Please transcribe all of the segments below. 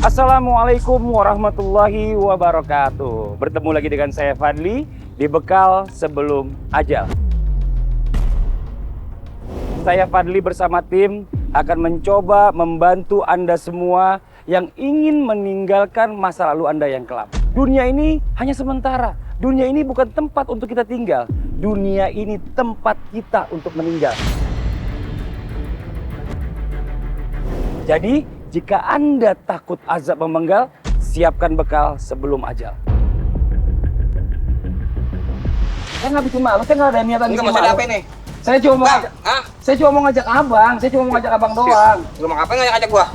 Assalamualaikum warahmatullahi wabarakatuh. Bertemu lagi dengan saya Fadli di Bekal Sebelum Ajal. Saya Fadli bersama tim akan mencoba membantu Anda semua yang ingin meninggalkan masa lalu Anda yang kelam. Dunia ini hanya sementara. Dunia ini bukan tempat untuk kita tinggal. Dunia ini tempat kita untuk meninggal. Jadi, jika Anda takut azab memenggal, siapkan bekal sebelum ajal. Saya nggak bikin malu, saya nggak ada niatan bikin malu. Apa ini? Saya cuma mau ngajak, saya cuma mau ngajak abang, saya cuma mau ngajak abang doang. Lu mau ngapain ngajak gua?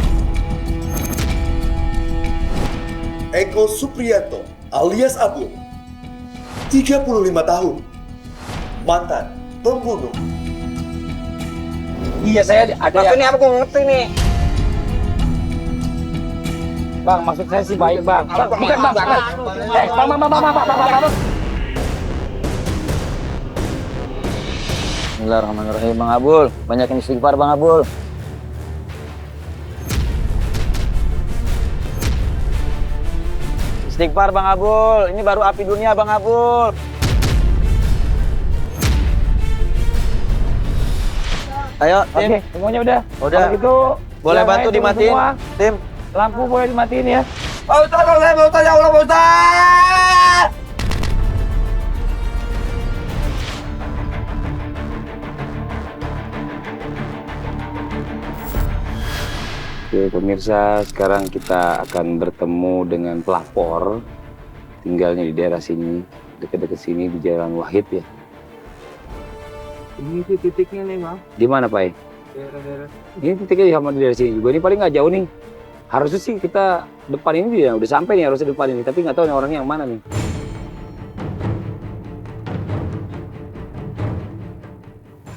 Eko Supriyanto alias Abu, 35 tahun, mantan pembunuh. Iya, saya ada Maksudnya apa gua ngerti nih? Bang, maksud saya sih baik, Bang. Bang, bukan Bang. Bang. Bismillahirrahmanirrahim, Bang Abul. Banyakin istighfar, Bang Abul. Istighfar, Bang Abul. Ini baru api dunia, Bang Abul. Ayo, tim. Oke, semuanya udah. Udah. Kalau gitu, Boleh yang bantu lain turun dimatiin, semua. tim. Lampu boleh dimatiin ya. Pak Ustaz, ya Allah, Pak Ustaz! Oke pemirsa, sekarang kita akan bertemu dengan pelapor. Tinggalnya di daerah sini, dekat-dekat sini di Jalan Wahid ya. Ini titiknya nih, Bang. Di mana Pak? Daerah-daerah. Ini titiknya sama di daerah sini juga. Ini paling nggak jauh nih. Harusnya sih kita depan ini ya, udah sampai nih harusnya depan ini. Tapi nggak tahu nih orangnya yang mana nih.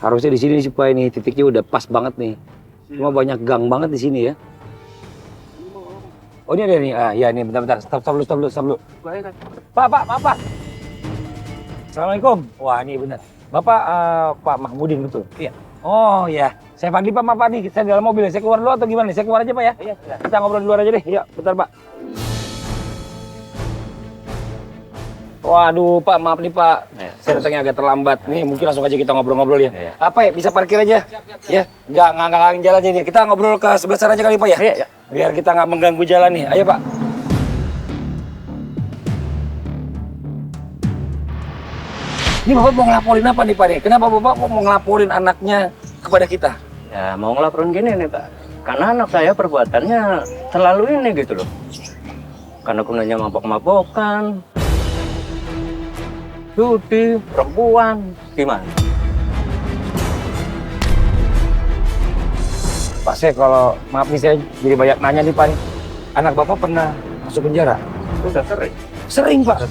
Harusnya di sini sih Pak, ini titiknya udah pas banget nih. Cuma banyak gang banget di sini ya. Oh ini ada nih, ya ini bentar-bentar, stop dulu. Pak, maaf Pak. Assalamualaikum. Wah ini benar. Bapak Pak Mahmudin betul? Iya. Oh iya, saya Fadli Pak, maaf Pak nih, saya di dalam mobil, saya keluar dulu atau gimana nih? Saya keluar aja Pak ya? Iya. Kita ngobrol di luar aja deh, iya bentar Pak. Waduh Pak, maaf nih Pak, saya datangnya agak terlambat. Nih mungkin langsung aja kita ngobrol-ngobrol ya. Apa ya, bisa parkir aja? Ya, nggak ngalangin jalannya nih. Kita ngobrol ke sebelah sana aja kali Pak ya? Iya. Biar kita nggak mengganggu jalan nih. Ayo Pak. Ini Bapak mau ngelaporin apa nih Pak nih? Kenapa Bapak mau ngelaporin anaknya kepada kita? Ya, mau ngelaporin gini nih, Pak. Karena anak saya perbuatannya terlalu ini gitu loh. Karena gunanya mabok-mabokan, judi, perempuan, gimana? Pak saya kalau, maaf nih saya jadi banyak nanya nih Pak nih. Anak Bapak pernah masuk penjara? Udah sering. Sering Pak?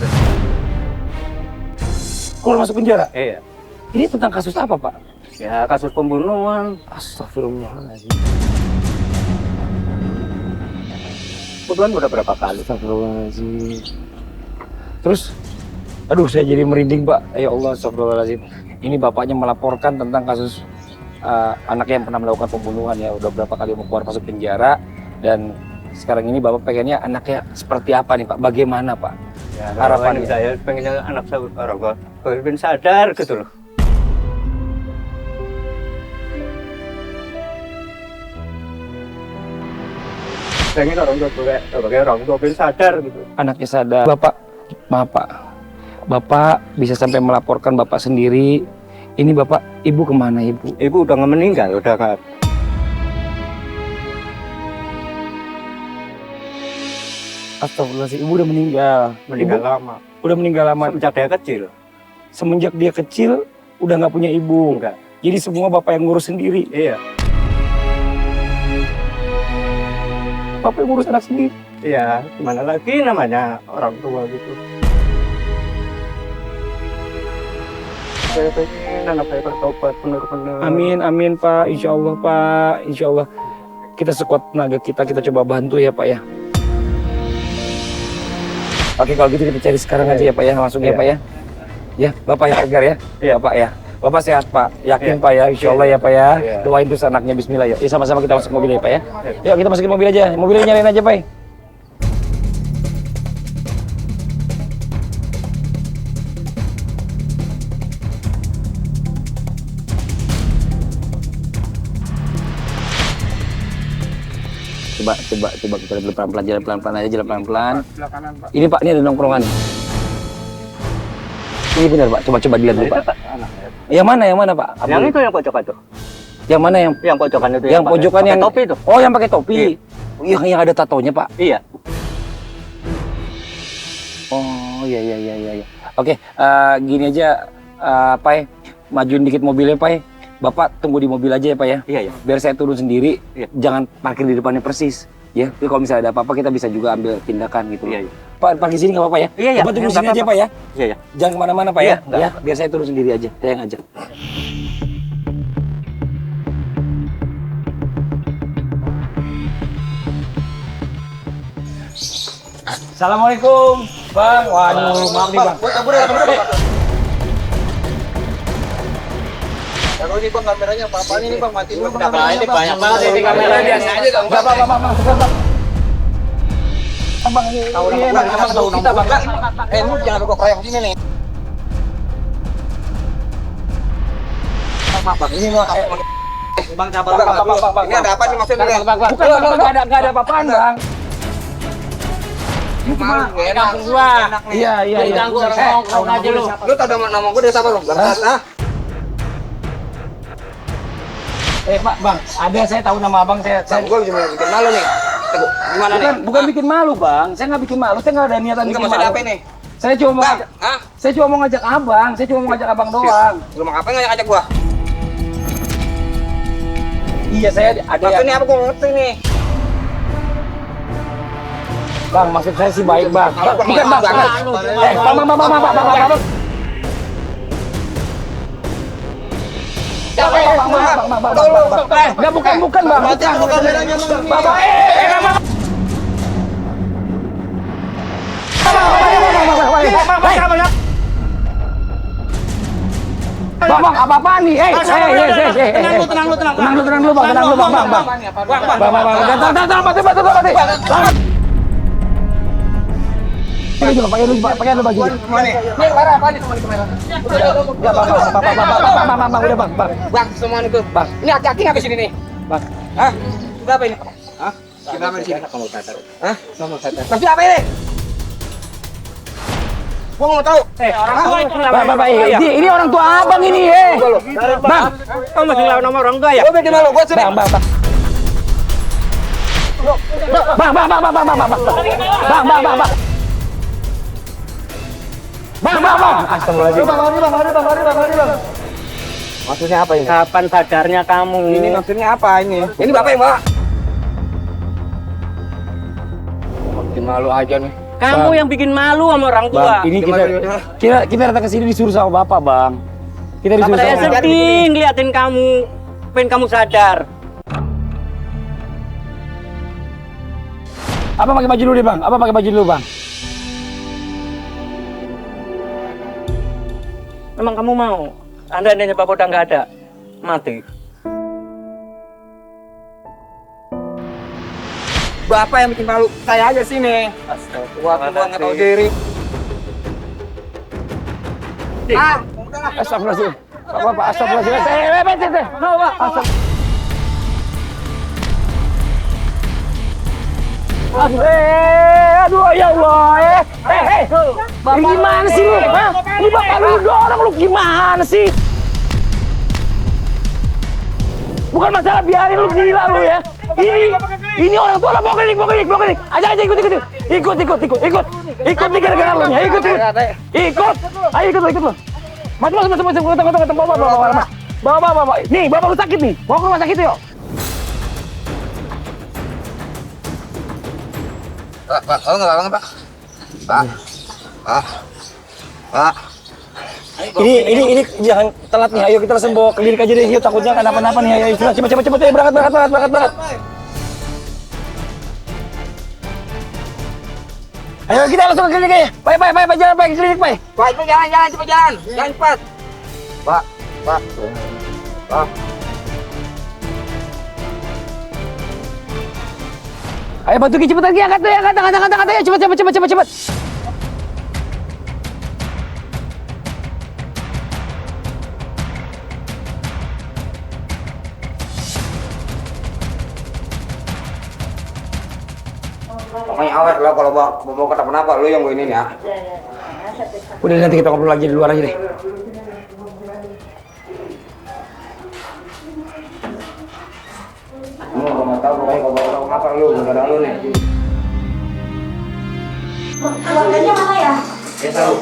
Keluar masuk penjara? Iya. Ini tentang kasus apa Pak? Ya, kasus pembunuhan. Astagfirullahaladzim. Kebetulan udah berapa kali. Astagfirullahaladzim. Terus, aduh saya jadi merinding Pak. Ya Allah, astagfirullahaladzim. Ini bapaknya melaporkan tentang kasus anaknya yang pernah melakukan pembunuhan ya. Udah berapa kali mau keluar masuk penjara. Dan sekarang ini bapak pengennya anaknya seperti apa nih Pak? Bagaimana Pak? Ya, harapannya saya pengennya anak saya orang sadar gitu loh. Pengen orang tua sebagai orang tua sadar gitu. Anaknya sadar. Bapak, maaf Pak. Bapak bisa sampai melaporkan Bapak sendiri. Ini Bapak, Ibu kemana Ibu? Ibu udah nggak meninggal, udah nggak. Astagfirullahaladzim, Ibu udah meninggal. Meninggal Ibu lama. udah meninggal lama. Sejak dia kecil. Semenjak dia kecil, udah nggak punya ibu. Enggak. Jadi semua Bapak yang ngurus sendiri. Iya. Bapak yang ngurus anak sendiri. Iya, gimana lagi namanya orang tua gitu. Saya pengen anak saya bertobat benar-benar. Amin Pak. Insya Allah Pak. Insya Allah. Kita sekuat tenaga kita coba bantu ya Pak ya. Oke kalau gitu kita cari sekarang aja ya Pak ya. Langsung ya Pak ya. Ya Bapak yang tegar ya. Iya Pak ya. Bapak sehat Pak. Yakin Pak ya. Insya Allah ya Pak ya. Doain terus anaknya bismillah ya. Ya sama-sama kita masuk mobil ya Pak ya. Yuk kita masukin mobil aja. Mobilnya nyalain aja Pak. Coba kita jalan pelan-pelan, jalan pelan-pelan aja, jalan pelan-pelan. Ini Pak, ini ada nongkrongan. Ini benar Pak, coba dilihat dulu Pak. Yang mana Pak? Yang itu yang pojokan tuh. Yang mana yang Pojokan itu. yang pojokan pakai yang topi itu. Oh, yang pakai topi. Yang ada tatonya Pak. Iya. Oh, iya. Oke, gini aja Pak, ya. Majuin dikit mobilnya Pak. Ya. Bapak tunggu di mobil aja ya Pak ya. Iya. Biar saya turun sendiri. Iya. Jangan parkir di depannya persis. Ya, jadi kalau misalnya ada apa-apa kita bisa juga ambil tindakan gitu. Iya. Pak, parkir sini nggak apa-apa ya? Iya. Bapak tunggu Nggak sini aja apa-apa. Pak ya. Iya. Jangan kemana-mana Pak Iya, ya. Ya, biar saya turun sendiri aja. Saya yang ngajak. Assalamualaikum, Bang. Waduh, maaf nih Bang. Taruh ini bang kameranya, apa-apaan ini bang, mati dulu bang. Ini banyak banget ini kamera biasa aja dong. Bang. Bang, ini Tahu kita bang. Lu jangan lupa kroyok sini nih. Bang, ini mah bang sabar bang. Ini ada apa nih maksudnya? bukan nggak ada apa-apaan Bang. Ini cuma Kampung gua. Iya. Ganggu orang nongkrong aja lu. Lu tau nama gue dari siapa lu? Hah? Pak, Bang, ada saya tahu nama Abang, saya Gue cuma bikin malu nih. Gimana nih? bukan bikin malu Bang, saya nggak bikin malu, saya nggak ada niatan Enggak bikin maksudnya malu. apa ini? Saya cuma mau Bang, ngajak, hah? saya cuma mau ngajak Abang doang. Lu mau ngapain ngajak gua? Iya, saya ada Maksudnya apa gua ngerti nih? Bang, maksud saya sih baik Bang. Bukan Bang. Bang. Enggak, bukan Bang. Mati aku kameranya bang. Bapak, Bang, apa-apaan nih? Tenang dulu, Bang. Pakai dulu baju. Ini kamera apa nih? Udah, Bang. Bang, semua itu. Bang. Ini aki-aki nggak kesini nih? Bang. Hah? Udah apa ini? Hah? Kita apa di sini? Hah? Tapi apa ini? Gua mau tahu. Orang tua itu Bapak, ini orang tua Abang ini, Bang. Kamu masih ngelawan sama orang tua ya? Gua bikin malu, gua sering. Bang. Astagfirullahaladzim. Bang. Maksudnya apa ini? Kapan sadarnya kamu? Ini maksudnya apa ini? Ini bapak yang bawa. Bikin malu aja nih. Kamu Bang. yang bikin malu sama orang tua. Bang, ini kita datang ke sini disuruh sama Bapak, Bang. Kita disuruh Saya sama sedih ngeliatin kamu, pengen kamu sadar. Apa pakai baju dulu deh, Bang? Bang? Emang kamu mau? Andainya Bapak udah nggak ada, mati. Bapak yang bikin malu. Saya aja sini. Tua nggak tahu diri. Astagfirullahaladzim. Bapak, astagfirullahaladzim. Aduh, ya Allah. Ini gimana sih lu? Ini bapak lu dorong lu gimana sih? Bukan masalah biarin lu gila lu ya. Ini orang tua lah, bawa klinik. Aja ikut. Ikut nih gara-gara lu nya. Ikut. Ayo ikut lu. Masuk. Bawa. Nih, bapak lu sakit nih. Bawa ke rumah sakit yuk. Pak, kalau nggak apa-apa, Pak. Ini jangan telat nih. Ayo kita langsung bawa ke klinik aja deh. Yuk, takutnya kenapa-napa nih. Ayo cepet. Ayo berangkat. Ayo kita langsung ke klinik aja. Pak, jalan ke klinik, Pak. Pak, cepet jalan. Jangan cepat. Pak. Ayo bantu Ki, cepetan Ki, angkat ya. Cepet. Pokoknya awet lo kalau mau kenapa-napa lo yang gue ini ya. Udah nanti kita ngobrol lagi di luar aja deh. Nggak tahu pokoknya kalau mau kenapa lo nggak ada lo nih. Keluarganya mana ya? Ya tahu.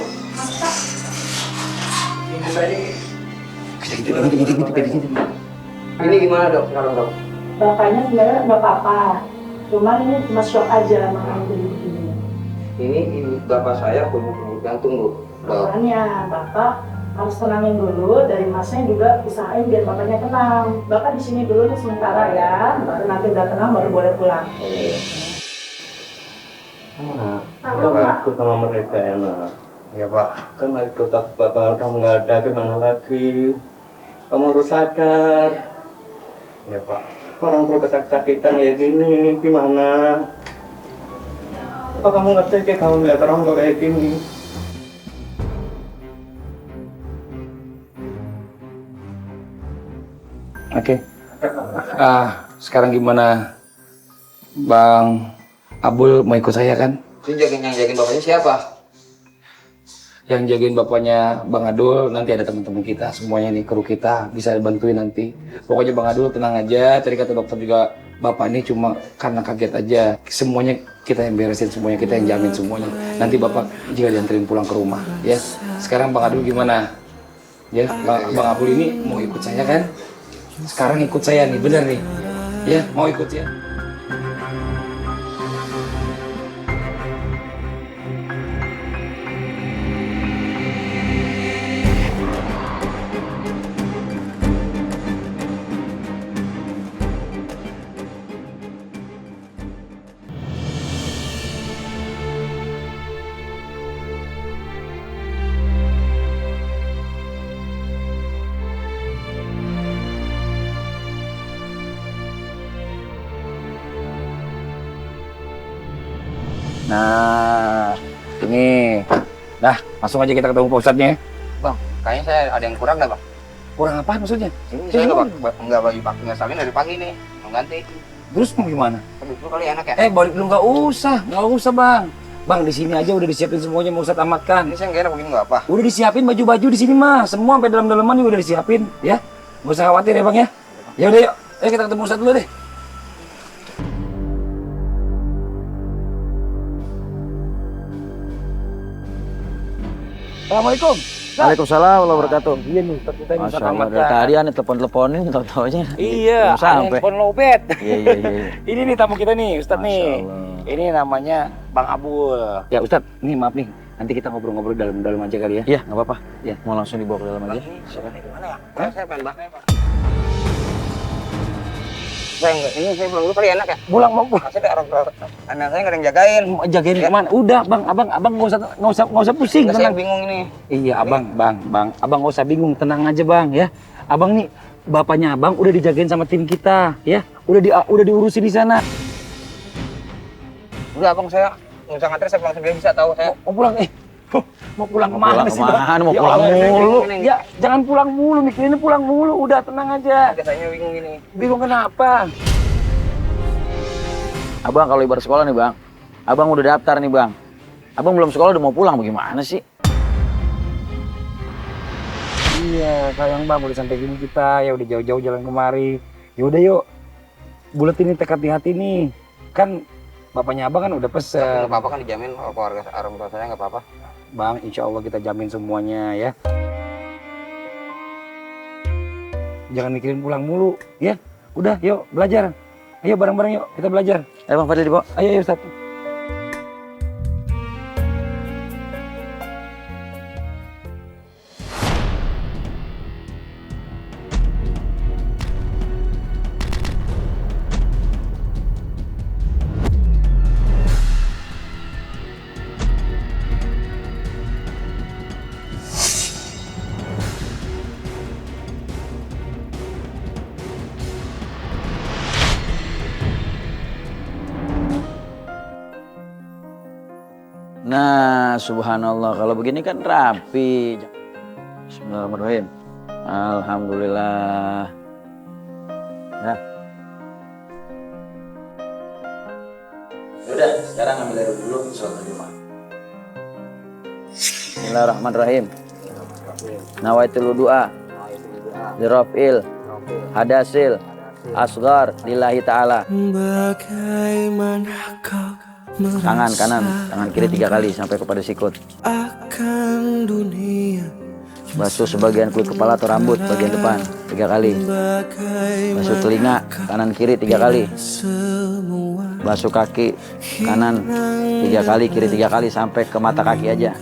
Ini gimana dok sekarang dok? Bapaknya sebenarnya nggak apa-apa. Cuman ini cuma shock aja makanya jadi begini. Ini ibu bapak saya punya penyakit jantung bu. Makanya bapak harus tenangin dulu, dari masnya juga usahain biar bapaknya tenang. Bapak di sini dulu nih sementara ya, baru nanti udah tenang baru boleh pulang. Nah, ikut sama mereka enak. Ya pak. Kan ikut bapak kamu nggak ada, gimana lagi? Kamu harus sadar. Ya pak. Orang perlu kesakitan kayak gini, gimana? Apa kamu ngerti kayak kamu lihat orang tua kayak gini? Oke. Sekarang gimana? Bang Abul mau ikut saya kan? Yang jagain bapaknya siapa? Yang jagain bapaknya Bang Adul, nanti ada teman-teman kita semuanya nih, kru kita bisa bantuin nanti. Pokoknya Bang Adul tenang aja, tadi kata dokter juga bapak ini cuma karena kaget aja. Semuanya kita yang beresin, semuanya kita yang jamin semuanya. Nanti bapak jika dianterin pulang ke rumah, ya. Sekarang Bang Adul gimana? Ya, Bang Abul ini mau ikut saya kan? Sekarang ikut saya nih, bener nih. Ya, mau ikut ya. Nah, ini. Nah, langsung aja kita ketemu Pak Ustadznya ya. Bang, kayaknya saya ada yang kurang dah bang. Kurang apa maksudnya? Ini saya nggak baju pakai nggak salin dari pagi nih, mau ganti. Terus mau gimana? Aduh, itu kali enak ya. Balik dulu nggak usah Bang. Bang di sini aja udah disiapin semuanya, mau Ustadz amatkan. Ini saya nggak enak begini nggak apa. Udah disiapin baju-baju di sini mah, semua sampai dalam-dalaman juga udah disiapin, ya. Nggak usah khawatir ya Bang ya. Ya udah yuk, ayo kita ketemu Ustadz dulu deh. Assalamualaikum. Waalaikumsalam warahmatullahi wabarakatuh. Iya nih, Ustadz kita ini Masya Ustadz Allah, amatkan. dari tadi aneh telepon-teleponin, tau-taunya. Iya, Belum sampai. handphone lowbat. Iya. Ini nih tamu kita nih, Ustadz Masya nih. Allah. Ini namanya Bang Abul. Ya Ustadz, nih maaf nih. Nanti kita ngobrol-ngobrol dalam aja kali ya. Iya, nggak apa-apa. Ya. Mau langsung dibawa ke dalam aja. Ini gimana ya? Saya pengen banget pak. Saya pulang dulu kali enak ya. Pulang mau pulang. Saya ada orang anak saya nggak ada yang jagain. Mau jagain kemana? Udah Bang, abang nggak usah pusing. Nggak, saya Tenang. bingung ini. Iya bang, abang nggak usah bingung, tenang aja Bang ya. Abang nih, bapaknya abang udah dijagain sama tim kita ya. Udah diurusin di sana. Udah abang saya nggak usah nganter, saya pulang sendiri bisa tahu saya. Mau pulang mau pulang kemana sih Bang? kemana? Mau Ya pulang Allah, mulu. Ya jangan pulang mulu, mikirinnya pulang mulu. Udah tenang aja. Biasanya bingung gini. Bingung kenapa? Abang kalau ibarat sekolah nih bang, abang udah daftar nih bang. Abang belum sekolah udah mau pulang, bagaimana sih? Iya, sayang Bang, udah sampai sini kita, ya udah jauh-jauh jalan kemari. Yaudah yuk, buletin ini tekad di hati nih. Kan bapaknya abang kan udah pesen. Nggak apa-apa kan dijamin keluarga orang tua saya nggak apa-apa. Bang, insya Allah kita jamin semuanya ya. Jangan mikirin pulang mulu, ya. Udah, yuk belajar. Ayo bareng-bareng yuk, kita belajar. Bang Fadil dibawa. Ayo Ustaz. Nah, subhanallah. Kalau begini kan rapi. Bismillahirrahmanirrahim. Alhamdulillah. Ya. Udah, sekarang ambil air dulu, sholat berjamaah. Bismillahirrahmanirrahim. Nawaitul wudu'a liraf'il hadasil asghar lillahi ta'ala. Tangan kanan, tangan kiri 3 kali sampai kepada sikut. Basuh sebagian kulit kepala atau rambut bagian depan 3 kali. Basuh telinga kanan kiri 3 kali. Basuh kaki kanan 3 kali, kiri 3 kali sampai ke mata kaki aja.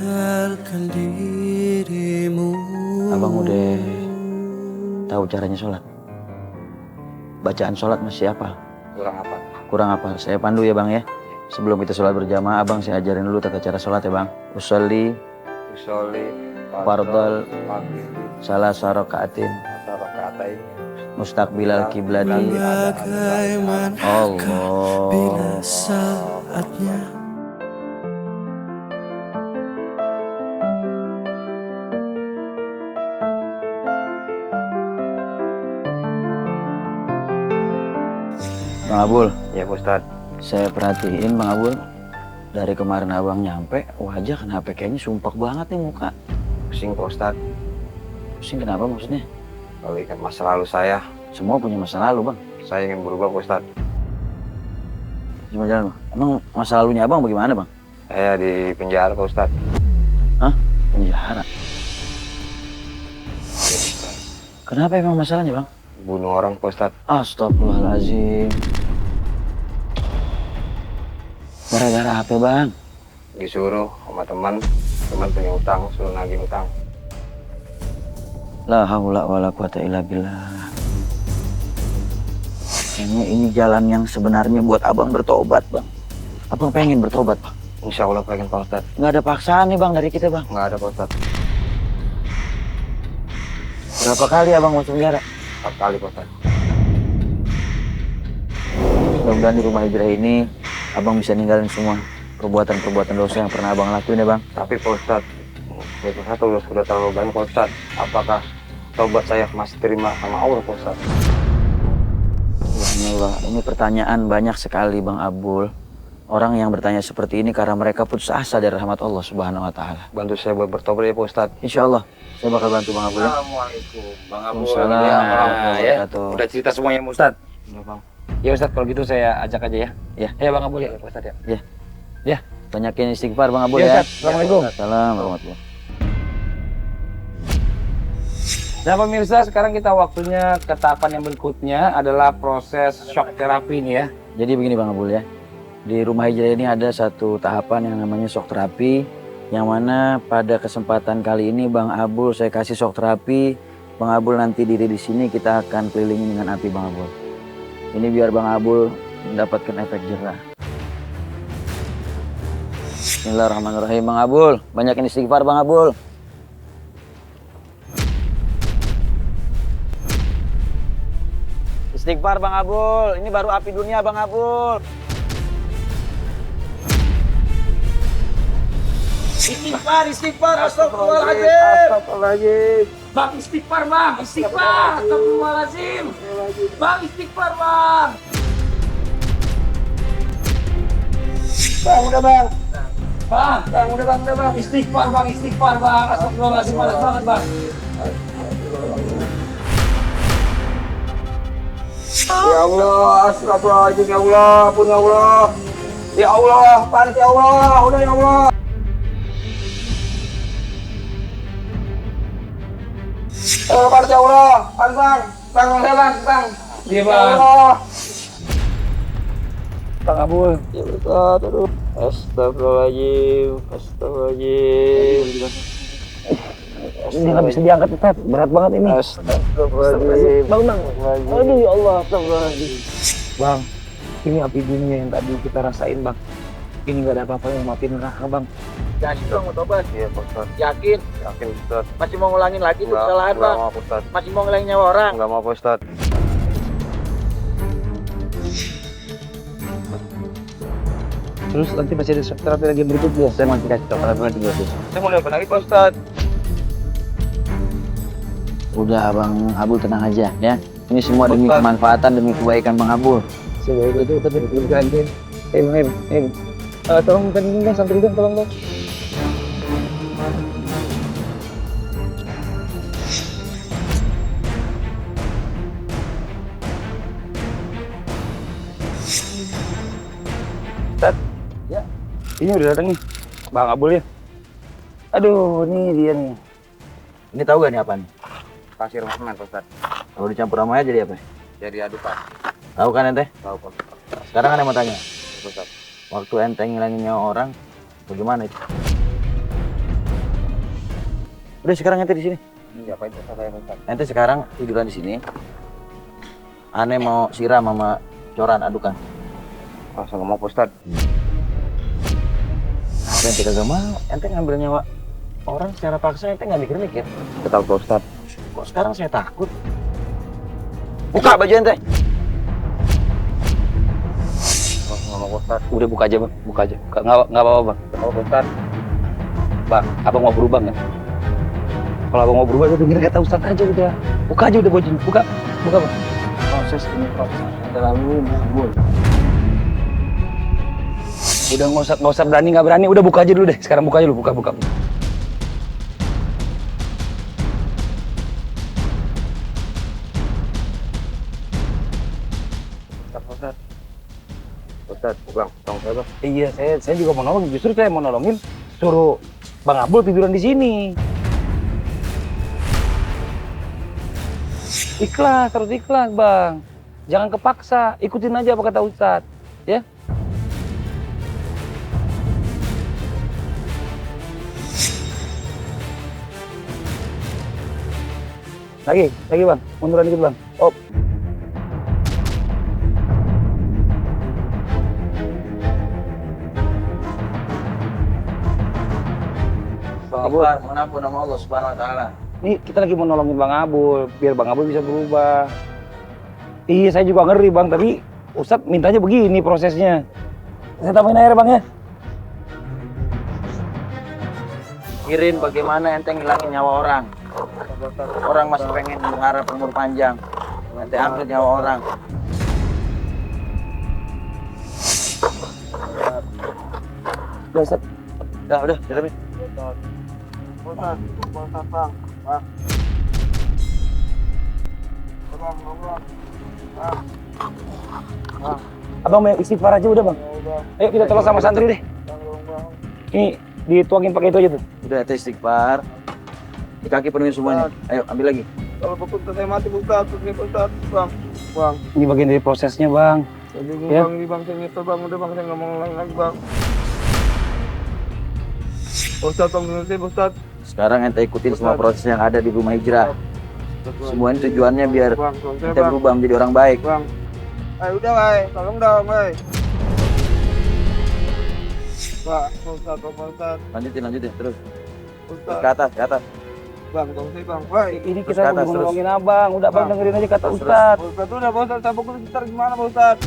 Abang udah tahu caranya sholat? Bacaan sholat masih apa? Kurang apa? Saya pandu ya bang ya. Sebelum kita sholat berjamaah, abang saya ajarin dulu tata cara sholat ya bang. Usolli fardal salah sarokaatin mustaqbilal kiblati Allah. Bang Abul. Ya Ustaz. Saya perhatiin Bang Abul, dari kemarin abang nyampe, wajah kenapa kayaknya sumpek banget nih muka. Pusing Pak Ustaz. Pusing kenapa maksudnya? Kalau ingat masa lalu saya Punya masa lalu bang. saya ingin berubah Pak Ustaz. Cuma jalan bang. Emang masa lalunya abang bagaimana bang? Saya di penjara Pak Ustaz. Hah? Penjara? Kenapa emang masalahnya bang? Bunuh orang Pak Ustaz. Astagfirullahaladzim. Gara-gara apa bang? Disuruh sama teman punya utang, suruh nagih utang. La haula wala quwata illa billah. Kayaknya ini jalan yang sebenarnya buat abang bertobat bang. Abang pengen bertobat bang. Insya Allah pengen Pak Ustaz. Nggak ada paksaan nih bang dari kita bang. Nggak ada Pak Ustaz. Berapa kali abang masuk penjara? 4 kali Pak Ustaz. Mudah-mudahan di rumah hijrah ini abang bisa ninggalin semua perbuatan-perbuatan dosa yang pernah abang lakuin ya bang. Tapi Pak Ustaz, itu satu sudah terlalu banyak Pak Ustaz. Apakah taubat saya masih terima sama Allah Pak Ustaz? Subhanallah, ini pertanyaan banyak sekali Bang Abul. Orang yang bertanya seperti ini karena mereka putus asa dari rahmat Allah Subhanahu wa Ta'ala. Bantu saya buat bertobat ya Pak Ustaz. Insya Allah, saya bakal bantu Bang Abul. Assalamualaikum Bang Abul. Waalaikumsalam warahmatullahi Ya, wabarakatuh. udah cerita semuanya Ustaz. Ya Bang. Ya Ustaz, kalau gitu saya ajak aja ya. Ya. Ya Bang Abul ya Pak Ustaz ya. Ya, banyakin istighfar Bang Abul Ya, ya. Ustaz. Assalamualaikum. Assalamualaikum warahmatullahi. Nah pemirsa, sekarang kita waktunya ke tahapan yang berikutnya adalah proses shock terapi nih ya. Jadi begini Bang Abul ya. Di rumah hijrah ini ada satu tahapan yang namanya shock terapi, yang mana pada kesempatan kali ini Bang Abul saya kasih shock terapi. Bang Abul nanti diri di sini, kita akan kelilingi dengan api Bang Abul. Ini biar Bang Abul mendapatkan efek jerah. Bismillahirrahmanirrahim Bang Abul, banyakin istighfar Bang Abul. Istighfar Bang Abul, ini baru api dunia Bang Abul. Istighfar, astagfirullahaladzim. Bang istighfar bang, istighfar. Astagfirullahaladzim. Bang istighfar bang. Bang udah bang. Bang udah bang. Istighfar bang. Astagfirullahaladzim panas banget bang. Ya Allah, astagfirullahaladzim ya Allah, ampun ya Allah. Ya Allah, panas ya Allah, udah ya Allah. Panas ya Allah, panas bang. Bang. Iya Ya bang. Allah. Bang Abul. Ya Allah, aduh. Astagfirullahaladzim. Ini nggak bisa diangkat Ustaz, berat banget ini. Astagfirullahaladzim. Bang. Aduh ya Allah, astagfirullahaladzim. Bang, ini api dunia yang tadi kita rasain bang. Ini nggak ada apa-apa yang matiin neraka bang. Yakin dong mau tobat? Iya Pak Ustaz. Yakin? Yakin Ustaz. Masih mau ngulangin lagi tuh kesalahan Enggak Bang? mau Pak Ustaz. Masih mau ngulangin nyawa orang? Enggak mau Pak Ustaz. Terus nanti masih ada shock terapi lagi berikutnya. Saya masih kasih shock terapi lagi berikutnya. Saya mau lihat lagi Pak Ustaz. Udah Bang Abul tenang aja ya. Ini semua demi kemanfaatan, demi kebaikan Bang Abul. Sebaik itu tadi berganti. Tolong tadi dong, santri dong, tolong dong. Ustaz, ya, ini udah datang nih, Bang Abul ya. Aduh, ini dia nih. Ini tahu gak nih apa nih? Pasir Rahman, Ustaz. Kalau dicampur sama aja jadi apa? Jadi adukan. Tahu kan ente? Tahu, Pak. Sekarang kan mau tanya, Ustaz. waktu ente ngilangin nyawa orang, bagaimana itu? Udah sekarang ente di sini. Ini apa itu Ustaz? Ente sekarang tiduran di sini. Aneh mau siram sama coran adukan. Langsung ngomong Ustaz. Ente kagak mau, ente ngambil nyawa orang secara paksa, ente nggak mikir-mikir. Betul, Pak Ustaz. Kok sekarang saya takut? Buka baju ente. Langsung ngomong Ustaz. Udah buka aja, Bang. Buka aja. Nggak apa-apa, Bang. Tahu, Ustaz. Bang, abang mau berubah nggak? Kalau abang mau berubah, dengerin kata Ustaz aja udah. Buka aja udah bajunya. Buka, Bang. Proses terlalu ngabul. Udah nggak usah berani nggak berani. Udah buka aja dulu deh. Sekarang buka aja dulu. Buka. Ustaz, Bang, tolong saya, Bang. Iya, saya juga mau nolongin. Justru saya mau nolongin. Suruh Bang Abul tiduran di sini. Ikhlas, harus ikhlas, Bang. Jangan kepaksa. Ikutin aja apa kata Ustaz. Ya. Lagi Bang. Munduran dikit, Bang. Op. Bang Abul, Mengampun nama Allah Subhanahu Wa Taala. ini kita lagi mau nolongin Bang Abul, biar Bang Abul bisa berubah. Iya, saya juga ngeri, Bang, tapi Ustadz mintanya begini prosesnya. Saya tambahin air, Bang, ya. Pikirin bagaimana ente ngilangin nyawa orang. Orang masih pengen mengharap umur panjang. Ente ambil nyawa orang. Udah, Ustadz. Udah, siramin. Ustaz, Bang. Abang mau istighfar aja udah, Bang. Ayo kita tolong sama santri deh. Ini dituangin pakai itu aja tuh. Udah ente istighfar. Di kaki penuhin semuanya. Ayo ambil lagi. Kalau Bapak saya mati, Ustaz. Bang. Ini bagian dari prosesnya, Bang. Ya. Bang, saya nyesel, Bang. Udah, Bang, saya nggak mau ngulang lagi, Bang. Ustaz, tolong saya, Ustaz. Sekarang ente ikutin semua proses yang ada di rumah hijrah. Semuanya tujuannya biar Bang, tolong saya, ente Bang. berubah menjadi orang baik. Bang. Udah, Bang. Tolong dong, Bang. Pak, Ustaz, Ustaz. Lanjutin terus. Ustaz. Ke atas. Bang, tolong saya, Bang. Woi. Ini Terus kita ke atas, mau terus. nolongin Abang. Udah, Bang, Bang. dengerin aja kata Terus. Ustadz. Ustaz, udah, Pak Ustaz. Saya pukul sekitar gimana, Pak Ustaz?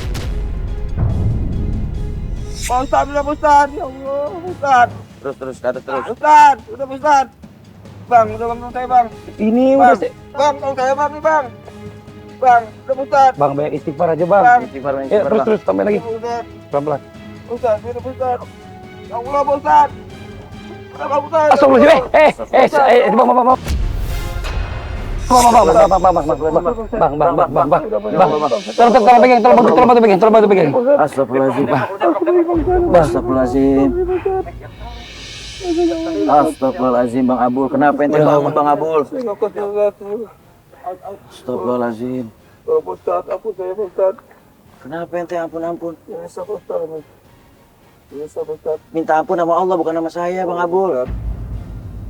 Pak Ustaz, udah, Pak Ustaz. Ya Allah, Pak Ustaz. Terus ke atas terus. Ustaz, udah, Pak Ustaz. Bang, udah, Bang, tolong saya, Bang. Ini Bang, udah Bang, tolong saya, Bang, nih, Bang. Bang, udah, Pak Ustaz. Bang, banyak istighfar aja, Bang. Bang. Istighfar, Ya, terus tambahin lagi. Ustaz, Pelan-pelan. Ustaz, udah, Pak Ustaz. Ya Allah, Pak Ustaz. Udah, Pak Ustaz. Astagfirullahaladzim. Bang. Tolong bantu pegang. Astagfirullahaladzim, Bang Abul. Kenapa ente bangun, Bang Abul? Astagfirullahaladzim. Pak Ustaz, ampun saya, Pak Ustaz. Kenapa ente ampun? Ya, Pak Ustaz. Ya, Pak Ustaz. Minta ampun sama Allah, bukan sama saya, Bang Abul.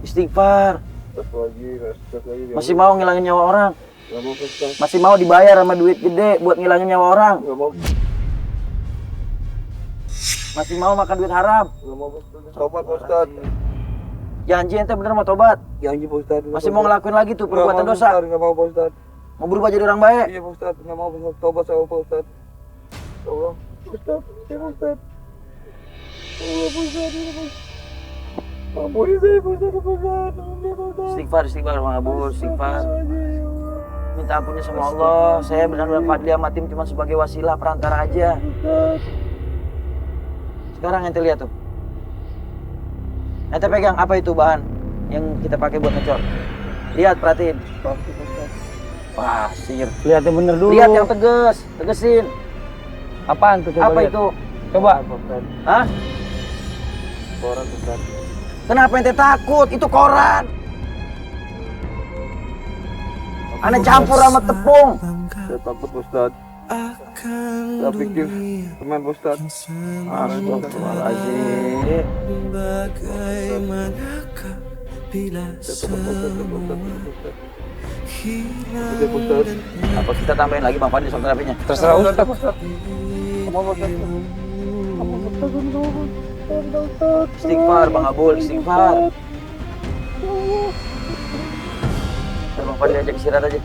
Istighfar. Astagfirullahaladzim. Masih mau ngilangin nyawa orang. Nggak mau, Pak Ustaz. Masih mau dibayar sama duit gede buat ngilangin nyawa orang. Nggak mau. Masih mau makan duit haram. Nggak mau, Pak Ustaz. Tobat, Pak Ustaz. Janji ente bener mau tobat. Janji, Pak Ustaz. Masih mau ngelakuin lagi tuh perbuatan dosa. Nggak mau, Pak Ustaz. Mau berubah jadi orang baik. Iya, Pak Ustaz. Nggak mau, Pak Ustaz. Tobat saya, Pak Ustaz. Tolong. Pak Ustaz. Ya, Pak Ustaz. Allah, Pak Ustaz. Ya, Pak Ustaz. Ampuni saya, Pak Ustaz. Pak Ustaz. Ampuni, Pak Ustaz. Istighfar, Bang Abul. Istighfar. Minta ampunnya sama Allah. Saya benar-benar Fadli sama tim cuma sebagai wasilah perantara aja. Sekarang ente lihat tuh. Ente pegang apa itu bahan yang kita pakai buat ngecor? Lihat, perhatiin. Pasir. Lihat yang bener dulu. Lihat yang tegesin. Apaan tuh? Coba Apa lihat. itu? Coba. Hah? Koran Ustaz. Kenapa ente takut? Itu koran. Ana campur sama tepung. Saya takut Ustaz. Saya pikir teman Ustaz. Astagfirullahaladzim. Apa kita tambahin lagi Bang Fadli soal terapinya? Terserah Ustaz. Istighfar Bang Abul, istighfar. Bang Fadli ajak istirahat aja.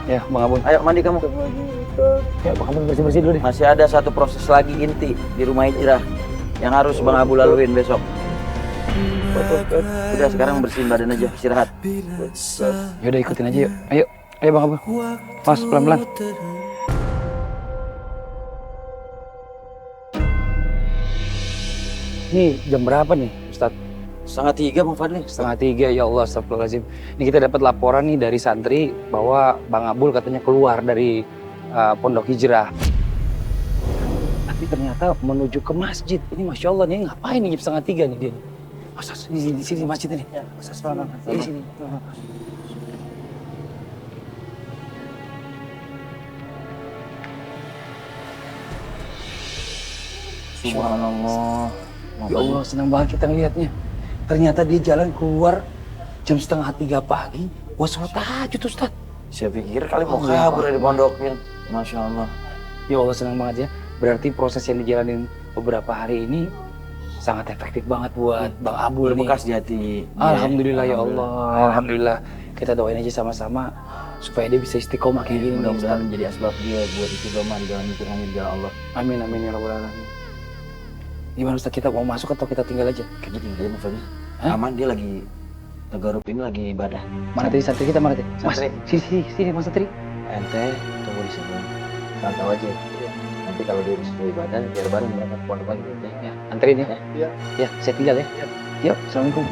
Ya, Bang Abul. Ayo mandi kamu. Ya, Bang Abul bersih-bersih dulu deh. Masih ada satu proses lagi inti di rumah hijrah yang harus Bang Abul laluin besok. Udah sekarang bersihin badan aja, istirahat. Yaudah ikutin aja yuk. Ayo, ayo Bang Abul. Pas pelan-pelan. Ini jam berapa nih, Ustadz? 2:30 Bang Fadli. 2:30, ya Allah, astagfirullahaladzim. Ini kita dapat laporan nih dari santri bahwa Bang Abul katanya keluar dari pondok hijrah. Tapi ternyata menuju ke masjid. Ini Masya Allah, nih ngapain nih jam 2:30 nih dia? Masa di sini masjid ini? Masa di sini. Subhanallah. Ya Allah, senang banget kita ngelihatnya. Ternyata dia jalan keluar jam 2:30 pagi buat sholat tahajud, Ustaz. Saya pikir kali mau kabur dari pondoknya. Masya Allah. Ya Allah, senang banget ya. Berarti proses yang dijalanin beberapa hari ini sangat efektif banget buat Bang Abul nih. Bekas jati. Alhamdulillah ya Allah. Alhamdulillah. Kita doain aja sama-sama supaya dia bisa istiqomah kayak gini. Mudah-mudahan menjadi asbab dia buat istiqomah di jalan itu di jalan Allah. Amin amin ya rabbal alamin. Gimana Ustaz, kita mau masuk atau kita tinggal aja? Kayaknya tinggal aja Fadli. Hah? Aman, dia lagi Tagarub ini lagi ibadah. Mana tadi santri kita, mana tadi? Mas, Santri. sini Mas Santri. Ente tunggu di sini. Pantau aja. Nanti kalau dia bisa ibadah, biar bareng berangkat ke pondok lagi. Ya, anterin ya. Iya. Ya, saya tinggal ya. Yuk, assalamualaikum.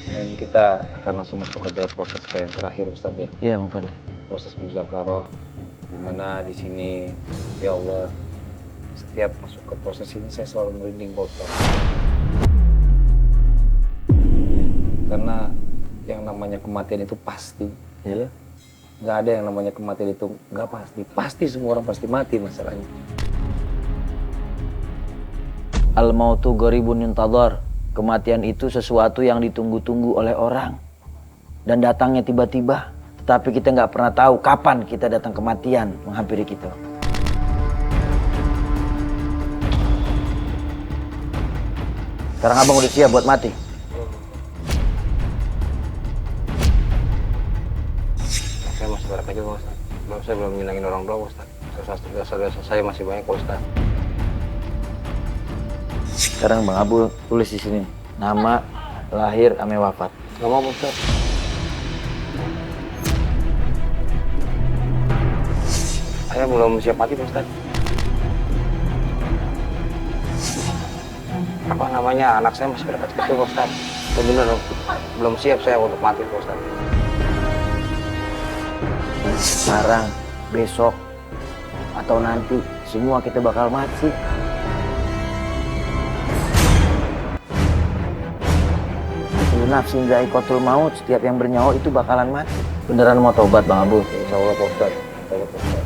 Dan kita akan langsung masuk ke dalam proses yang terakhir Ustaz ya. Iya, Bang Fadli. Proses muzakarah, dimana di sini ya Allah, setiap masuk ke proses ini saya selalu merinding Pak Ustaz. Karena yang namanya kematian itu pasti, Ya. nggak ada yang namanya kematian itu nggak pasti. Pasti semua orang pasti mati masalahnya. Al-mautu gharibun yuntadhar. Kematian itu sesuatu yang ditunggu-tunggu oleh orang. Dan datangnya tiba-tiba. Tetapi kita nggak pernah tahu kapan kita datang kematian menghampiri kita. Sekarang abang udah siap buat mati. Saya masih berat lagi Pak Ustaz. Saya belum nyenangin orang tua Pak Ustaz. Dosa-dosa saya masih banyak Pak Ustaz. Sekarang Bang Abul tulis di sini nama, lahir, ame wafat. Gak mau Pak Ustaz. Saya belum siap mati Pak Ustaz. Apa namanya, anak saya masih berdekat kecil Pak Ustaz. Saya bener belum siap saya untuk mati Pak Ustaz. Sekarang, besok, atau nanti semua kita bakal mati. Kullu nafsin dha'iqatul maut, setiap yang bernyawa itu bakalan mati. Beneran mau tobat Bang Abul? Insya Allah Pak Ustaz. Insya Allah Pak Ustaz.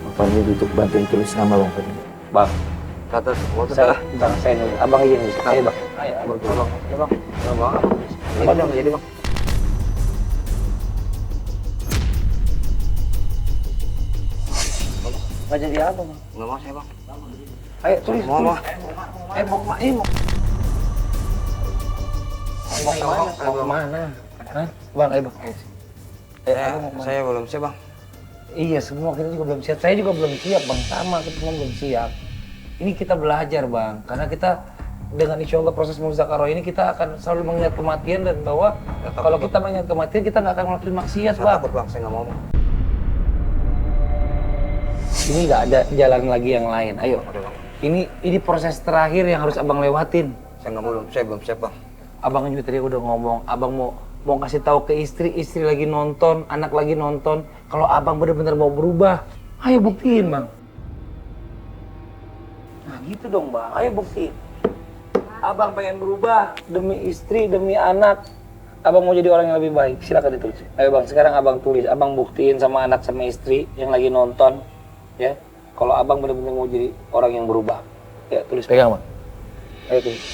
Bang Fadli duduk bantuin tulis nama Bang Fadli. Bang, kata saya, bentar, saya nunggu. Abang izin nih, ayo Bang. Ayo, Abang. Ya Bang. Ya Bang. Apa dong jadi Bang? Nggak jadi apa Bang? Nggak mau saya Bang. Ayo tulis. Mau. Mau kemana? Mau kemana? Hah? Bang, ayo Bang. Saya belum siap Bang. Iya, semua kita juga belum siap. Saya juga belum siap Bang, sama kita semua belum siap. Ini kita belajar Bang, karena kita dengan insya Allah proses muzakarah ini kita akan selalu mengingat kematian dan bahwa kalau kita mengingat kematian kita nggak akan melakukan maksiat Bang. Takut Bang, saya nggak mau. Ini nggak ada jalan lagi yang lain. Ayo, Ini proses terakhir yang harus abang lewatin. Saya belum siap bang. Abang juga tadi udah ngomong, abang mau kasih tahu ke istri lagi nonton, anak lagi nonton. Kalau abang benar-benar mau berubah, ayo buktiin bang. Nah gitu dong bang, ayo buktiin. Abang pengen berubah demi istri, demi anak. Abang mau jadi orang yang lebih baik, silakan ditulis. Ayo bang, sekarang abang tulis, abang buktiin sama anak sama istri yang lagi nonton, ya. Kalau abang benar-benar mau jadi orang yang berubah, ya tulis. Pegang bang. Ayo tulis.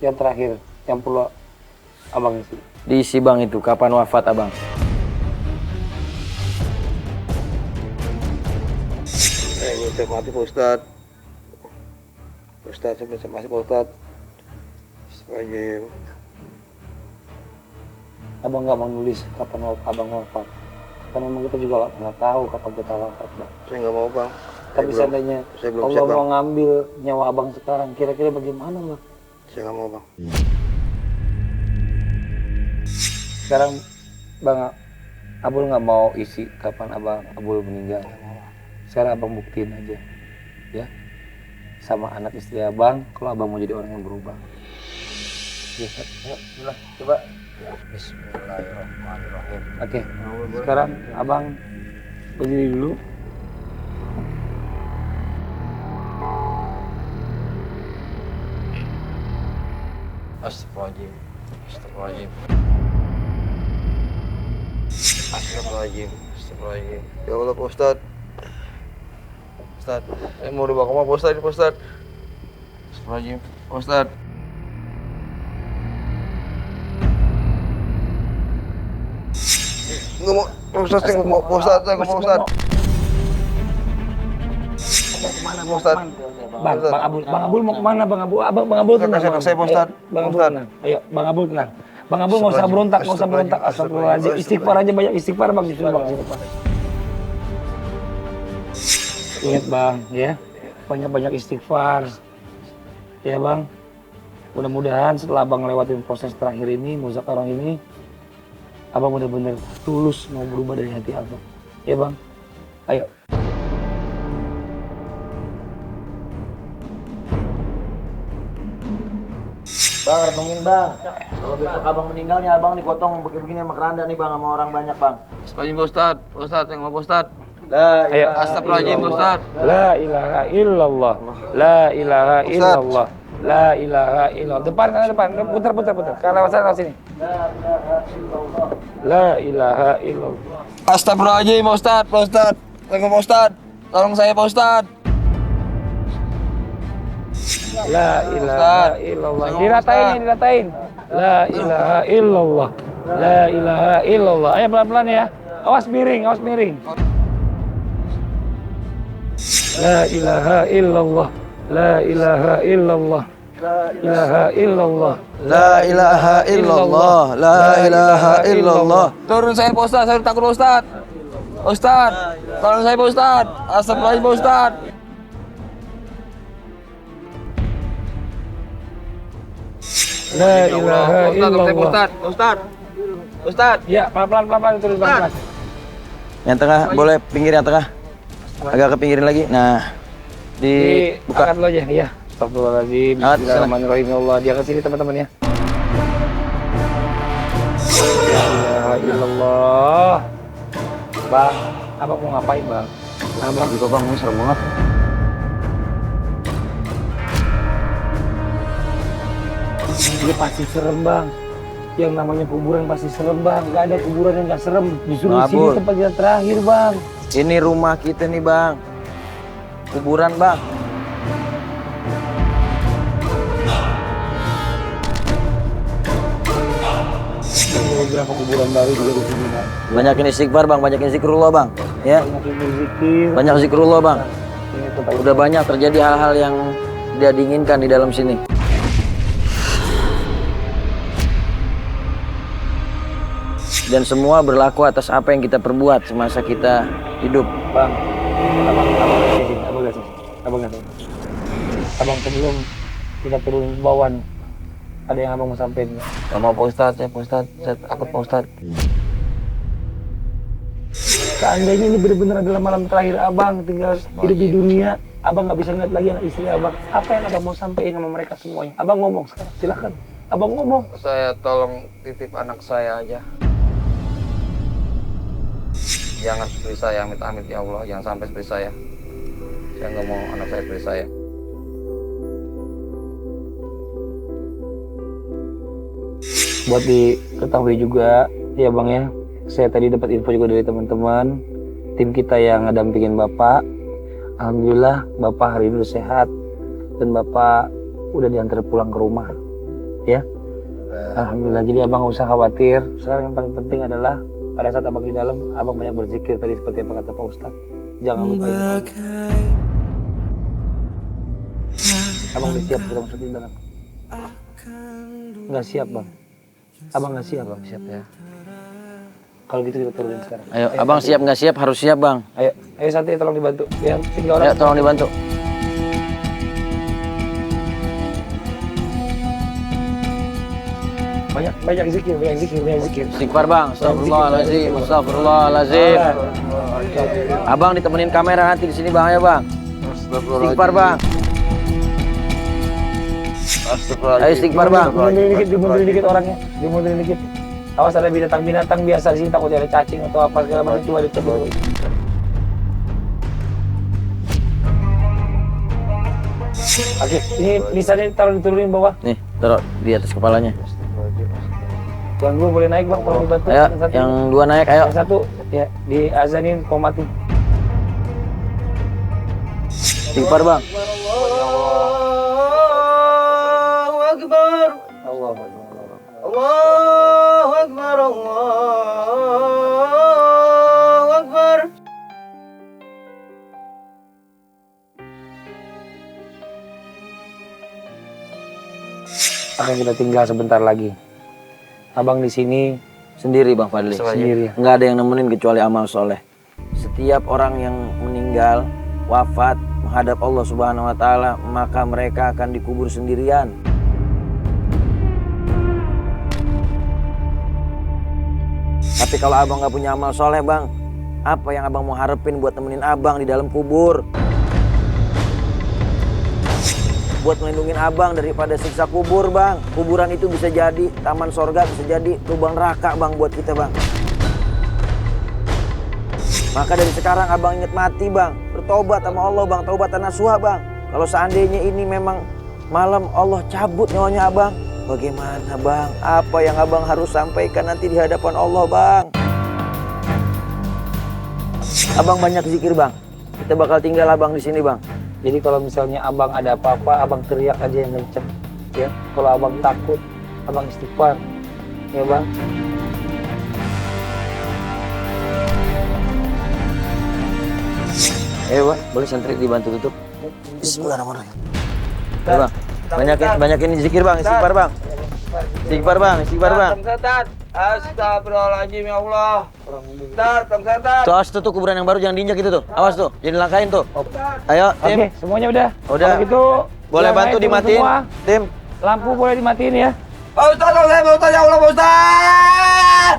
Yang terakhir, yang perlu abang isi. Diisi bang itu, kapan wafat abang? Saya mati Pak Ustadz. Ustadz, saya mati Pak Ustadz. Astagfirullahaladzim. Abang nggak mau nulis kapan abang wafat. Karena memang kita juga nggak pernah tahu kapan kita wafat bang. Saya nggak mau bang. Tapi seandainya saya belum Allah siap, Bang. mau ngambil nyawa abang sekarang, kira-kira bagaimana bang? Saya nggak mau bang. Sekarang bang Abul nggak mau isi kapan abang Abul meninggal. Sekarang abang buktiin aja, ya, sama anak istri abang kalau abang mau jadi orang yang berubah. Ya, ayo, coba. Bismillahirrahmanirrahim. Oke, sekarang abang berdiri dulu. Astagfirullahaladzim. Astagfirullahaladzim. Astagfirullahaladzim. Astagfirullahaladzim. Ya Allah Pak Ustadz. Ustadz, saya mau dibawa kemana Pak Ustadz ini Pak Ustadz? Astagfirullahaladzim. Pak Ustadz. Nggak mau, Pak Ustadz, saya nggak mau Pak Ustadz, saya nggak mau Pak Ustadz. Kemana Pak Ustadz? Bang Abul mau kemana Bang Abul? Bang Abul tenang. Saya Pak Ustadz. Bang Abul tenang. Ayo, Bang Abul tenang. Bang Abul nggak usah berontak, nggak usah berontak. Astagfirullahaladzim. Istighfar aja, banyak istighfar bang. Istighfar. Ingat bang, ya, banyak-banyak istighfar. Ya bang, mudah-mudahan setelah abang lewatin proses terakhir ini, muzakarah ini, abang benar-benar tulus mau berubah dari hati abang. Ya bang, ayo. Bang, renungin bang. Kalau besok abang meninggalnya abang dipotong begini-begini sama keranda nih bang, sama orang banyak bang. Astagfirullahaladzim Pak Ustadz. Pak Ustadz, saya nggak mau Pak Ustadz. Ayo. Astagfirullahaladzim Pak Ustadz. La ilaha illallah. La ilaha illallah. La ilaha illallah. Depan, putar. Ke lewat sana, sini. La ilaha illallah. Astagfirullahaladzim Pak Ustadz. Pak Ustadz, saya nggak mau Ustadz. Tolong saya Pak Ustadz. La ilaha illallah. Diratain. La ilaha illallah. La ilaha illallah. Ayo pelan-pelan ya. Awas miring. La ilaha illallah. La ilaha illallah. La ilaha illallah. La ilaha illallah. La ilaha illallah. Turun saya Pak Ustadz, saya takut Pak Ustadz. Ustadz, tolong saya Pak Ustadz. Astagfirullahaladzim Pak Ustadz. La ilaha illallah. Ustadz. Ya, pelan-pelan terus pelan-pelan. Yang tengah boleh pinggir yang tengah. Agak ke pinggirin lagi. Nah, Angkat dulu aja, ya. Astagfirullahaladzim. Angkat, Bismillahirrahmanirrahim. Ya Allah, dia ke sini teman-teman ya. La ilaha illallah. Bang, abang mau ngapain bang? abang juga bang, ini serem banget. Dia pasti serem bang. Yang namanya kuburan pasti serem bang. Gak ada kuburan yang gak serem. Justru di sini tempat yang terakhir bang. Ini rumah kita nih bang. Kuburan bang. Beberapa kuburan baru juga di sini bang. Banyakin istighfar bang, banyakin zikrullah bang. Ya, Banyak berzikir. banyak zikrullah bang. Ini tempat Udah banyak terjadi hal-hal yang tidak diinginkan di dalam sini. Dan semua berlaku atas apa yang kita perbuat semasa kita hidup. Bang, abang sebelum kita turun bawaan Ada yang abang mau sampein? Gak mau Pak Ustadz, saya takut Pak Ustadz. Seandainya ini benar-benar adalah malam terakhir abang tinggal hidup di dunia, abang nggak bisa ngeliat lagi anak istri abang. Apa yang abang mau sampein sama mereka semuanya? Abang ngomong sekarang, silakan. Abang ngomong. Saya tolong titip anak saya aja. Jangan seperti saya, amit-amit ya Allah, jangan sampai seperti saya. Saya nggak mau anak saya seperti saya. Buat diketahui juga, ya bang ya, saya tadi dapat info juga dari teman-teman tim kita yang ngedampingin bapak. Alhamdulillah bapak hari ini udah sehat dan bapak udah diantar pulang ke rumah, ya. Alhamdulillah, jadi abang nggak usah khawatir. Sekarang yang paling penting adalah pada saat abang di dalam, abang banyak berzikir tadi seperti apa kata Pak Ustadz. Jangan lupa itu. Abang udah siap kita masuk di dalam? Nggak siap bang. Abang nggak siap bang, siap ya. Kalau gitu kita turunin sekarang. Ayo, abang siap nggak siap? Harus siap bang. Ayo Santi tolong dibantu. Yang 3 orang. Ayo, tolong dibantu. Banyak zikir. Istighfar bang, astagfirullahaladzim. Abang ditemenin kamera nanti di sini bang, ya bang. Istighfar bang. Ayo istighfar bang. Dimundurin dikit orangnya. Dimundurin dikit. Awas ada binatang-binatang biasa di sini, takutnya ada cacing atau apa segala macam, coba ditegur. Oke, ini lisannya taruh diturunin bawah. Nih, taruh di atas kepalanya. Yang 2 boleh naik bang, tolong dibantu. Ayo, yang 2 naik, ayo. Yang 1 ya diazanin mau mati. Istighfar bang. Allahu Akbar. Allah Akbar. Allahu Akbar. Allahu Akbar. Akan kita tinggal sebentar lagi. Abang di sini Sendiri bang Fadli. sendiri. Nggak ada yang nemenin kecuali amal soleh. Setiap orang yang meninggal, wafat, menghadap Allah Subhanahu Wa Taala, maka mereka akan dikubur sendirian. Tapi kalau abang nggak punya amal soleh bang, apa yang abang mau harapin buat nemenin abang di dalam kubur? Buat melindungin abang daripada siksa kubur bang. Kuburan itu bisa jadi taman sorga, bisa jadi lubang neraka bang buat kita bang. Maka dari sekarang abang inget mati bang, bertobat sama Allah bang, taubatan nasuha bang. Kalau seandainya ini memang malam Allah cabut nyawanya abang, bagaimana bang? Apa yang abang harus sampaikan nanti di hadapan Allah bang? Abang banyak zikir bang, kita bakal tinggal abang di sini bang. Jadi kalau misalnya abang ada apa-apa, abang teriak aja yang kenceng, ya. Kalau abang takut, abang istighfar, ya bang. Bang, boleh santri dibantu tutup. Bismillahirrahmanirrahim. Bang, banyakin zikir bang, istighfar bang. Istighfar bang. Astagfirullahaladzim ya Allah. Setat. Tuh, awas tuh kuburan yang baru jangan diinjak itu tuh. Awas tuh, jangan dilangkain tuh. Ayo, tim. Oke, semuanya udah. Udah. Kalau gitu, Boleh yang bantu lain turun dimatiin, semua. tim. Lampu boleh dimatiin ya. Pak Ustadz, ya Allah, Pak Ustadz.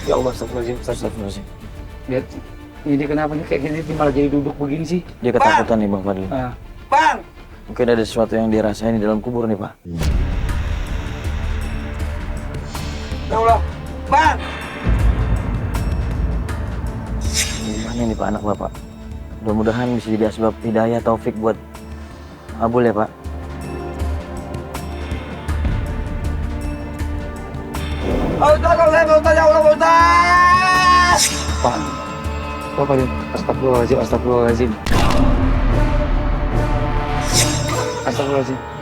Ya Allah, astagfirullahaladzim. Lihat, ini kenapa nih kayak gini malah jadi duduk begini sih? Dia ketakutan nih Bang Fadli. Nah, Bang. Mungkin ada sesuatu yang dia rasain di dalam kubur nih Pak. Ya Allah. Bang. Gimana nih Pak anak Bapak? Mudah-mudahan bisa jadi asbab hidayah taufik buat Abul ya Pak. Pak Ustadz, ya Allah, Pak Ustadz. Pak. Apa ini? Astagfirullahaladzim. Astagfirullahaladzim.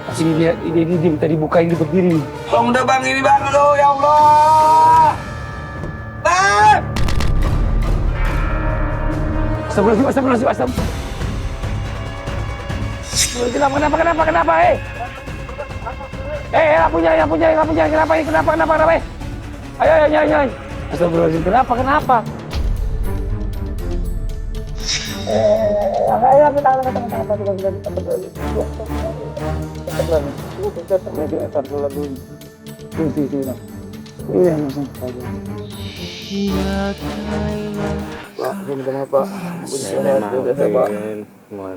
Ini dia minta dibukain, dia berdiri nih. Bang, udah bang, ini bang, aduh, ya Allah. Bang. Astagfirullahaladzim. Kenapa? Lampunya, kenapa? Ayo, nyalain. Astagfirullahaladzim, kenapa? Semua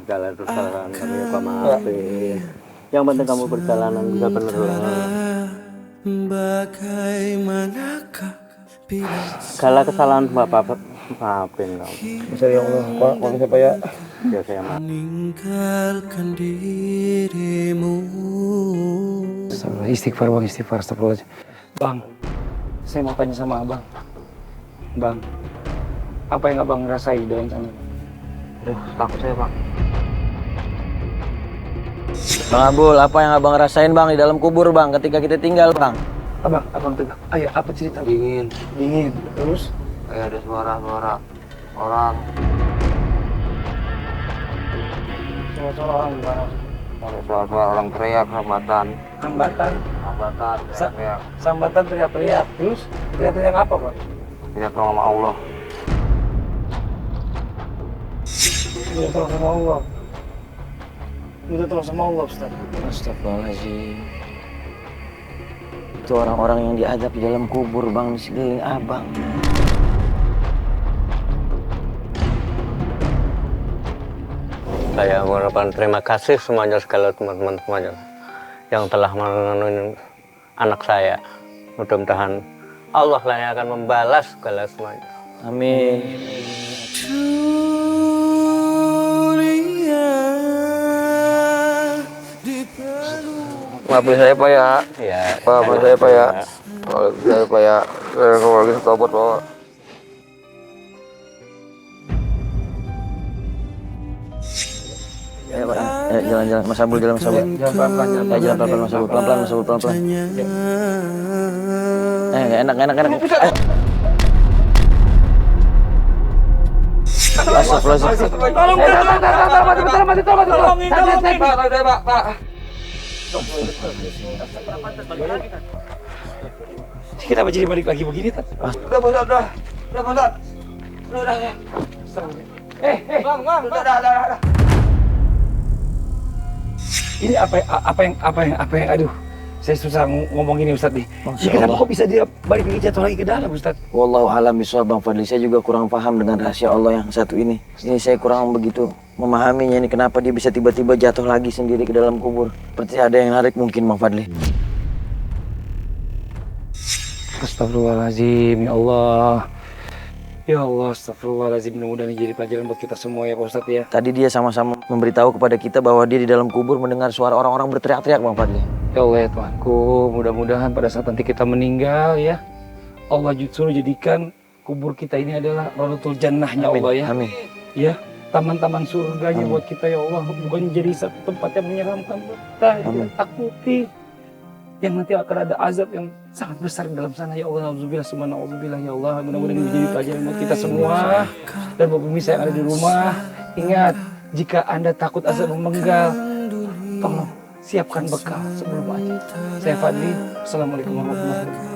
segala kesalahan kami Pak maafin. Yang penting kamu perjalanan bisa bener lah. Segala kesalahan Bapak maafin kamu. Bisa ya Allah, Pak, maafin saya Pak ya. Ya saya maaf. Istighfar bang, istighfar, astagfirullahaladzim. Bang, saya mau tanya sama abang. Bang, apa yang abang rasain dalam sana? Aduh, takut saya Pak. Bang Abul, apa yang abang rasain bang di dalam kubur bang ketika kita tinggal bang? Abang tegak. Ayo, apa cerita? Dingin. Terus? Kayak ada suara-suara orang. Suara orang gimana? Ada suara-suara orang teriak, hambatan. Hambatan, Teriak. sambatan teriak-teriak. Terus? Teriak-teriak apa Pak? Teriak tolong sama Allah. Minta tolong sama Allah. Minta tolong sama Allah, Ustaz. Astagfirullahaladzim. Itu orang-orang yang diadab di dalam kubur bang, di sekeliling abang. Saya mengucapkan terima kasih semuanya segala teman-teman semuanya yang telah menolong anak saya. Mudah-mudahan Allah lah yang akan membalas segala semuanya. Amin. Maafin saya Pak ya. Ya. Maafin saya Pak ya. Maafin saya Pak ya. Saya lagi tobat Pak. Ayo Pak, jalan-jalan Mas Abul, jalan Mas Abul. Jangan pelan-pelan, jangan Jalan pelan-pelan Mas Abul, pelan-pelan Mas Abul, pelan-pelan. Enak. Astagfirullahaladzim. Kenapa jadi balik lagi begini, Tat? Udah. Udah. Ini apa yang, aduh, saya susah ngomong ini Ustaz nih. Ya, kenapa kok bisa dia balik lagi jatuh lagi ke dalam Ustaz? Wallahu a'lam bishawab Bang Fadli. Saya juga kurang paham dengan rahasia Allah yang satu ini. Ini saya kurang begitu memahaminya ini kenapa dia bisa tiba-tiba jatuh lagi sendiri ke dalam kubur. Seperti ada yang narik mungkin Bang Fadli. Astagfirullahaladzim, ya Allah. Ya Allah, astagfirullahaladzim. Mudah-mudahan ini jadi pelajaran buat kita semua ya Pak Ustadz ya. Tadi dia sama-sama memberitahu kepada kita bahwa dia di dalam kubur mendengar suara orang-orang berteriak-teriak Bang Fadli. Ya Allah ya Tuhanku, mudah-mudahan pada saat nanti kita meninggal ya, Allah justru jadikan kubur kita ini adalah Rawdatul Jannahnya Allah ya. Amin. Ya, taman-taman surganya buat kita ya Allah. Bukan jadi satu tempat yang menyeramkan buat kita, yang takuti. Yang nanti akan ada azab yang sangat besar di dalam sana ya Allah. Alhamdulillah, subhanallah ya Allah. Mudah-mudahan ini menjadi pelajaran buat kita semua. Dan buat pemirsa yang ada di rumah, ingat, jika Anda takut azab memenggal, tolong siapkan bekal sebelum aja. Saya Fadli, Assalamualaikum warahmatullahi wabarakatuh.